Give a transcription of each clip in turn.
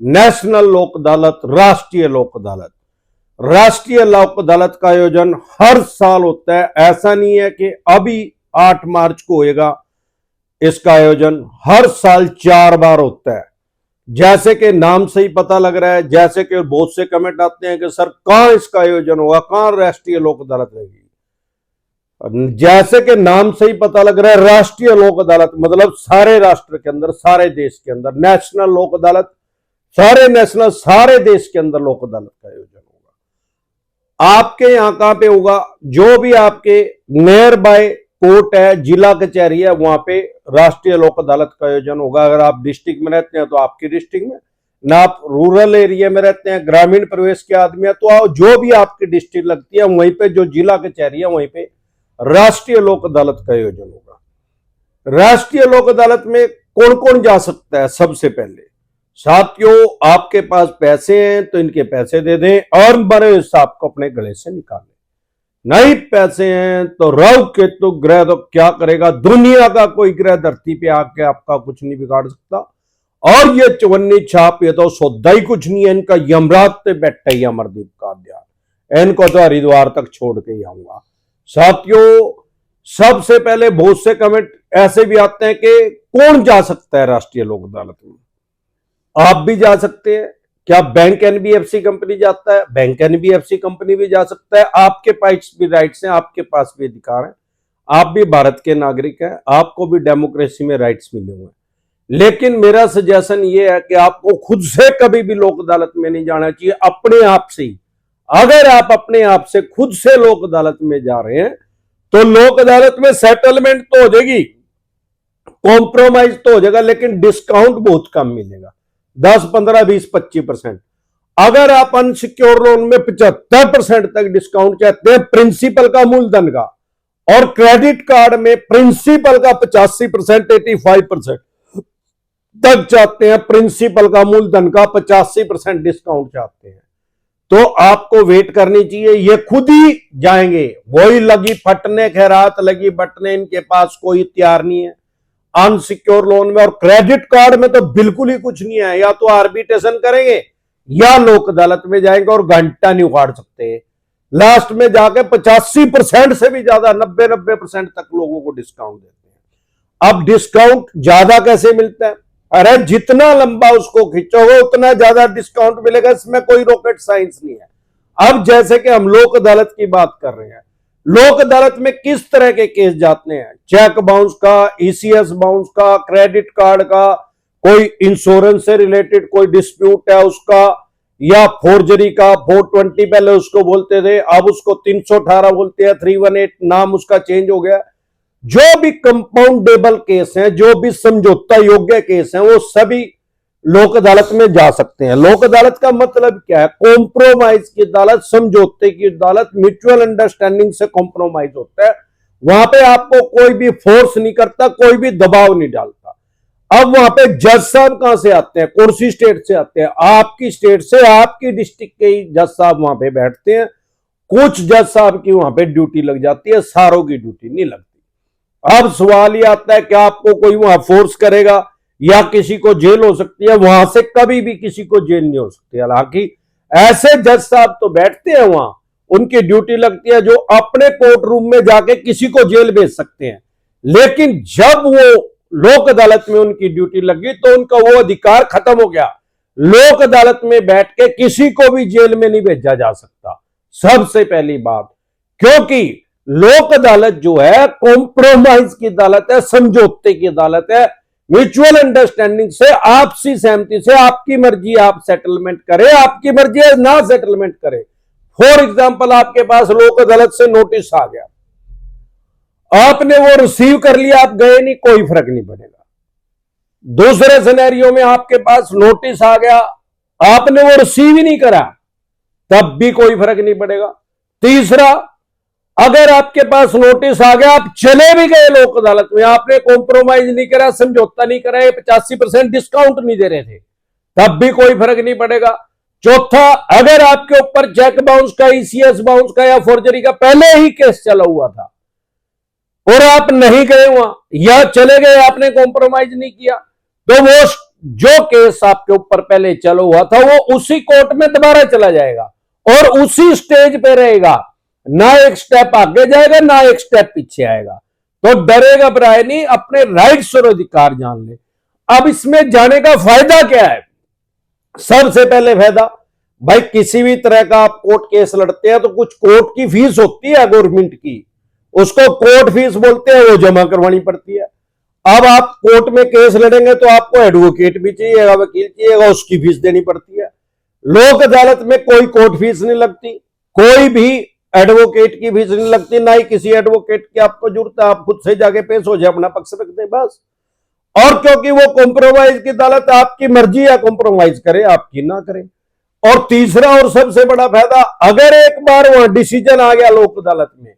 National लोक अदालत, राष्ट्रीय लोक अदालत। राष्ट्रीय लोक अदालत का आयोजन हर साल होता है। ऐसा नहीं है कि अभी 8 मार्च को होएगा। इसका आयोजन हर साल 4 बार होता है। जैसे कि नाम से ही पता लग रहा है, जैसे कि बहुत से कमेंट आते हैं कि सर कहां इसका आयोजन होगा, कहां राष्ट्रीय लोक अदालत रहेगी। जैसे कि नाम से ही पता लग रहा है, राष्ट्रीय लोक अदालत मतलब सारे राष्ट्र के अंदर, सारे देश के अंदर। नेशनल लोक अदालत सारे देश के अंदर लोक अदालत का आयोजन होगा। आपके यहां कहां पे होगा? जो भी आपके नियर बाय कोर्ट है, जिला कचहरी है, वहां पे राष्ट्रीय लोक अदालत का आयोजन होगा। अगर आप डिस्ट्रिक्ट में रहते हैं तो आपकी डिस्ट्रिक्ट में, ना आप रूरल एरिया में रहते हैं, ग्रामीण प्रवेश के आदमी है, तो जो भी आपकी डिस्ट्रिक्ट लगती है वहीं पे जो जिला कचहरी है वहीं पे राष्ट्रीय लोक अदालत का आयोजन होगा। राष्ट्रीय लोक अदालत में कौन कौन जा सकता है? सबसे पहले साथियों, आपके पास पैसे हैं तो इनके पैसे दे दें, अर्न बने हिसाब को अपने गले से निकालें। नहीं पैसे हैं तो राहु केतु ग्रह तो क्या करेगा? दुनिया का कोई ग्रह धरती पे आके आपका कुछ नहीं बिगाड़ सकता। और ये चवन्नी छाप, ये तो सौदा ही कुछ नहीं है इनका। यमराज पे बैठा ही अमरदीप का ध्यान, इनको तो हरिद्वार तक छोड़ के ही आऊंगा। साथियों, सबसे पहले बहुत से कमेंट ऐसे भी आते हैं कि कौन जा सकता है राष्ट्रीय लोक अदालत में? आप भी जा सकते हैं। क्या बैंक एनबीएफसी कंपनी जाता है? बैंक एनबीएफसी कंपनी भी जा सकता है। आपके पास भी राइट्स हैं, आपके पास भी अधिकार हैं। आप भी भारत के नागरिक हैं, आपको भी डेमोक्रेसी में राइट्स मिले हुए हैं। लेकिन मेरा सजेशन ये है कि आपको खुद से कभी भी लोक अदालत में नहीं जाना चाहिए, अपने आप से ही। अगर आप अपने आप से खुद से लोक अदालत में जा रहे हैं तो लोक अदालत में सेटलमेंट तो हो जाएगी, कॉम्प्रोमाइज तो हो जाएगा, लेकिन डिस्काउंट बहुत कम मिलेगा, 10, 15, 20, 25%। अगर आप अनसिक्योर लोन में 75% तक डिस्काउंट चाहते हैं प्रिंसिपल का, मूलधन का, और क्रेडिट कार्ड में प्रिंसिपल का 85%, 85% तक चाहते हैं, प्रिंसिपल का, मूलधन का 85% डिस्काउंट चाहते हैं, तो आपको वेट करनी चाहिए। ये खुद ही जाएंगे, वही लगी फटने खैरात लगी बटने, इनके पास कोई तैयार नहीं है। अनसिक्योर लोन में और क्रेडिट कार्ड में तो बिल्कुल ही कुछ नहीं है। या तो आर्बिट्रेशन करेंगे या लोक अदालत में जाएंगे और घंटा नहीं उखाड़ सकते। लास्ट में जाके 85% से भी ज्यादा, 90% तक लोगों को डिस्काउंट देते हैं। अब डिस्काउंट ज्यादा कैसे मिलता है? अरे जितना लंबा उसको खींचोगे उतना ज्यादा डिस्काउंट मिलेगा, इसमें कोई रॉकेट साइंस नहीं है। अब जैसे कि हम लोक अदालत की बात कर रहे हैं, लोक अदालत में किस तरह के केस जाते हैं? चेक बाउंस का, ईसीएस बाउंस का, क्रेडिट कार्ड का, कोई इंश्योरेंस से रिलेटेड कोई डिस्प्यूट है उसका, या फोर्जरी का, 420 पहले उसको बोलते थे, अब उसको 318 बोलते हैं, 318 नाम उसका चेंज हो गया। जो भी कंपाउंडेबल केस हैं, जो भी समझौता योग्य केस हैं, वो सभी लोक अदालत में जा सकते हैं। लोक अदालत का मतलब क्या है? कॉम्प्रोमाइज की अदालत, समझौते की अदालत, म्यूचुअल अंडरस्टैंडिंग से कॉम्प्रोमाइज होता है। वहां पे आपको कोई भी फोर्स नहीं करता, कोई भी दबाव नहीं डालता। अब वहां पे जज साहब कहां से आते हैं? कौन सी स्टेट से आते हैं? आपकी स्टेट से, आपकी डिस्ट्रिक्ट के ही जज साहब वहां पे बैठते हैं। कुछ जज साहब की वहां पे ड्यूटी लग जाती है, सारों की ड्यूटी नहीं लगती। अब सवाल ये आता है कि आपको कोई वहां फोर्स करेगा या किसी को जेल हो सकती है? वहां से कभी भी किसी को जेल नहीं हो सकती। हालांकि ऐसे जज साहब तो बैठते हैं वहां, उनकी ड्यूटी लगती है, जो अपने कोर्ट रूम में जाके किसी को जेल भेज सकते हैं। लेकिन जब वो लोक अदालत में उनकी ड्यूटी लगी तो उनका वो अधिकार खत्म हो गया। लोक अदालत में बैठ के किसी को भी जेल में नहीं भेजा जा सकता, सबसे पहली बात। क्योंकि लोक अदालत जो है कॉम्प्रोमाइज की अदालत है, समझौते की अदालत है। म्यूचुअल अंडरस्टैंडिंग से, आपसी सहमति से, आपकी मर्जी आप सेटलमेंट करें, आपकी मर्जी है ना सेटलमेंट करें। फॉर एग्जांपल, आपके पास लोक अदालत से नोटिस आ गया, आपने वो रिसीव कर लिया, आप गए नहीं, कोई फर्क नहीं पड़ेगा। दूसरे सिनेरियो में आपके पास नोटिस आ गया, आपने वो रिसीव ही नहीं करा, तब भी कोई फर्क नहीं पड़ेगा। तीसरा, अगर आपके पास नोटिस आ गया, आप चले भी गए लोक अदालत में, आपने कॉम्प्रोमाइज नहीं करा, समझौता नहीं करा, 85% डिस्काउंट नहीं दे रहे थे, तब भी कोई फर्क नहीं पड़ेगा। चौथा, अगर आपके ऊपर चेक बाउंस का, ईसीएस बाउंस का या फोर्जरी का पहले ही केस चला हुआ था और आप नहीं गए वहां, या चले गए, आपने कॉम्प्रोमाइज नहीं किया, तो वो जो केस आपके ऊपर पहले चला हुआ था वो उसी कोर्ट में दोबारा चला जाएगा और उसी स्टेज पे रहेगा, ना एक स्टेप आगे जाएगा ना एक स्टेप पीछे आएगा। तो डरे घबराए नहीं, अपने राइट्स और अधिकार जान ले। अब इसमें जाने का फायदा क्या है? सबसे पहले फायदा, भाई किसी भी तरह का आप कोर्ट केस लड़ते हैं तो कुछ कोर्ट की फीस होती है गवर्नमेंट की, उसको कोर्ट फीस बोलते हैं, वो जमा करवानी पड़ती है। अब आप कोर्ट में केस लड़ेंगे तो आपको एडवोकेट भी चाहिएगा, वकील चाहिएगा, उसकी फीस देनी पड़ती है। लोक अदालत में कोई कोर्ट फीस नहीं लगती, कोई भी एडवोकेट की फीस नहीं लगती, ना ही किसी एडवोकेट की आपको जरूरत है। आप खुद से जाके पेश हो जाए, अपना पक्ष रख दे बस। और क्योंकि वो कॉम्प्रोमाइज की अदालत, आपकी मर्जी है कॉम्प्रोमाइज करे आपकी ना करे। और तीसरा और सबसे बड़ा फायदा, अगर एक बार वहां डिसीजन आ गया लोक अदालत में,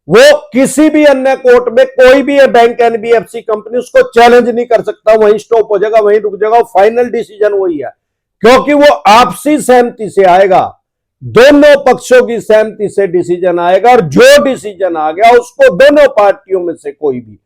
वो किसी भी अन्य कोर्ट में कोई भी बैंक, एनबीएफसी कंपनी उसको चैलेंज नहीं कर सकता, वहीं स्टॉप हो जाएगा, वहीं रुक जाएगा। फाइनल डिसीजन वही है, क्योंकि वो आपसी सहमति से आएगा, दोनों पक्षों की सहमति से डिसीजन आएगा। और जो डिसीजन आ गया उसको दोनों पार्टियों में से कोई भी,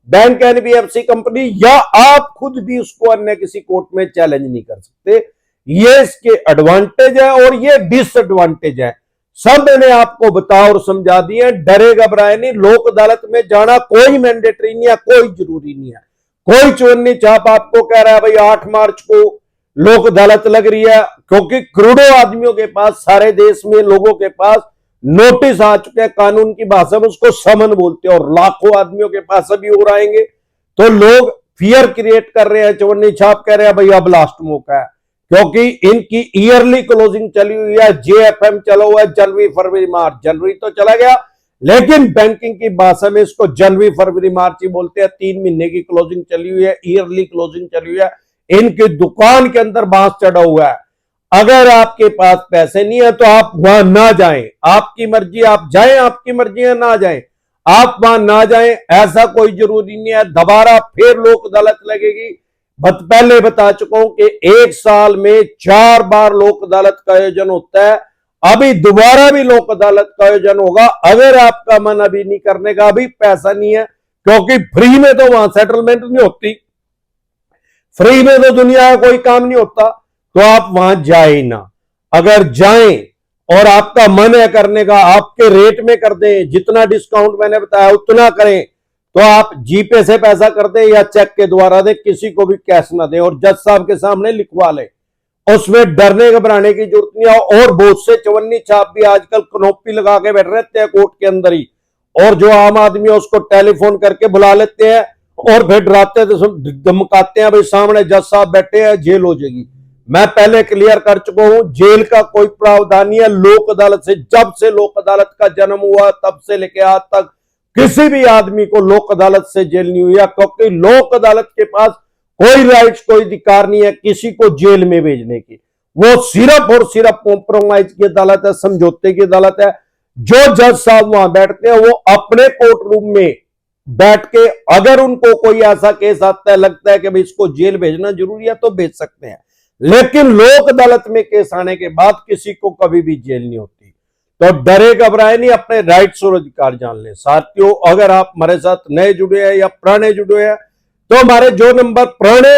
बैंक, एनबीएफसी कंपनी या आप खुद भी, उसको अन्य किसी कोर्ट में चैलेंज नहीं कर सकते। ये इसके एडवांटेज है और ये डिसएडवांटेज है, सब मैंने आपको बता और समझा दिए। डरे घबराए नहीं, लोक अदालत में जाना कोई मैंडेटरी नहीं है, कोई जरूरी नहीं है। कोई चवन्नी छाप आपको कह रहा है भाई 8 मार्च को लोक अदालत लग रही है, क्योंकि करोड़ों आदमियों के पास, सारे देश में लोगों के पास नोटिस आ चुके हैं, कानून की भाषा में उसको समन बोलते हैं, और लाखों आदमियों के पास अभी और आएंगे। तो लोग फियर क्रिएट कर रहे हैं, चवन्नी छाप कह रहे हैं भाई अब लास्ट मौका है, क्योंकि इनकी ईयरली क्लोजिंग चली हुई है, जेएफएम चला हुआ है जनवरी फरवरी मार्च। जनवरी तो चला गया, लेकिन बैंकिंग की भाषा में इसको जनवरी फरवरी मार्च ही बोलते हैं। 3 महीने की क्लोजिंग चली हुई है, ईयरली क्लोजिंग चली हुई है, इनकी दुकान के अंदर बांस चढ़ा हुआ है। अगर आपके पास पैसे नहीं है तो आप वहां ना जाएं, आपकी मर्जी, आप जाएं, आपकी मर्जी है ना जाएं, आप वहां ना जाएं, ऐसा कोई जरूरी नहीं है। दोबारा फिर लोक अदालत लगेगी, पहले बता चुका हूं कि 1 साल में 4 बार लोक अदालत का आयोजन होता है। अभी दोबारा भी लोक अदालत का आयोजन होगा। अगर आपका मन अभी नहीं करने का, अभी पैसा नहीं है, क्योंकि फ्री में तो वहां सेटलमेंट नहीं होती, फ्री में तो दुनिया का कोई काम नहीं होता, तो आप वहां जाए ना। अगर जाएं और आपका मन है करने का, आपके रेट में कर दें, जितना डिस्काउंट मैंने बताया उतना करें, तो आप जीपे से पैसा कर दें या चेक के द्वारा दें, किसी को भी कैश ना दें, और जज साहब के सामने लिखवा लें। उसमें डरने घबराने की जरूरत नहीं है। और बहुत से चवन्नी छाप भी आजकल कनोपी लगा के बैठ रहते हैं कोर्ट के अंदर ही, और जो आम आदमी है उसको टेलीफोन करके बुला लेते हैं और फिर डराते धमकाते हैं, भाई सामने जज साहब बैठे हैं, जेल हो जाएगी। मैं पहले क्लियर कर चुका हूं, जेल का कोई प्रावधान नहीं है। लोक अदालत से, जब से लोक अदालत का जन्म हुआ तब से लेकर आज तक किसी भी आदमी को लोक अदालत से जेल नहीं हुई है, क्योंकि लोक अदालत के पास कोई राइट्स, कोई अधिकार नहीं है किसी को जेल में भेजने की। वो सिर्फ और सिर्फ कॉम्प्रोमाइज की अदालत है, समझौते की अदालत है। जो जज साहब वहां बैठते हैं वो अपने कोर्ट रूम में बैठ के, अगर उनको कोई ऐसा केस आता है, लगता है कि भाई इसको जेल भेजना जरूरी है, तो भेज सकते हैं। लेकिन लोक अदालत में केस आने के बाद किसी को कभी भी जेल नहीं होती। तो डरे घबराए नहीं, अपने राइट्स और अधिकार जान लें। साथियों, अगर आप हमारे साथ नए जुड़े हैं या पुराने जुड़े हैं, तो हमारे जो नंबर पुराने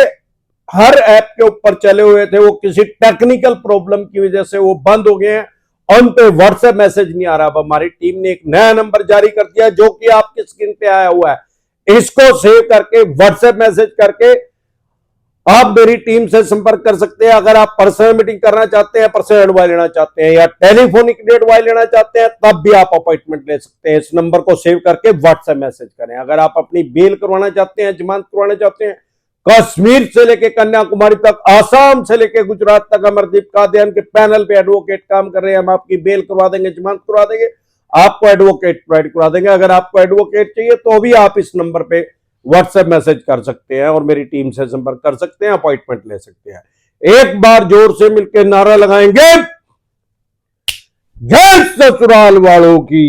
हर ऐप के ऊपर चले हुए थे, वो किसी टेक्निकल प्रॉब्लम की वजह से वो बंद हो गए हैं, उन पे व्हाट्सएप मैसेज नहीं आ रहा। अब हमारी टीम ने एक नया नंबर जारी कर दिया, जो कि आपकी स्क्रीन पे आया हुआ है। इसको सेव करके व्हाट्सएप मैसेज करके आप मेरी टीम से संपर्क कर सकते हैं। अगर आप पर्सनल मीटिंग करना चाहते हैं, पर्सनल एडवाइस लेना चाहते हैं, या टेलीफोनिक एडवाइस लेना चाहते हैं, तब भी आप अपॉइंटमेंट ले सकते हैं। इस नंबर को सेव करके व्हाट्सएप मैसेज करें। अगर आप अपनी बेल करवाना चाहते हैं, जमानत करवाना चाहते हैं, कश्मीर से लेकर कन्याकुमारी तक, आसाम से लेकर गुजरात तक, अमरदीप कादियान के पैनल पे एडवोकेट काम कर रहे हैं। हम आपकी बेल करवा देंगे, जमानत करवा देंगे, आपको एडवोकेट प्रोवाइड करवा देंगे। अगर आपको एडवोकेट चाहिए तो भी आप इस नंबर पे व्हाट्सएप मैसेज कर सकते हैं और मेरी टीम से संपर्क कर सकते हैं, अपॉइंटमेंट ले सकते हैं। एक बार जोर से मिलकर नारा लगाएंगे, जय ससुराल वालों की।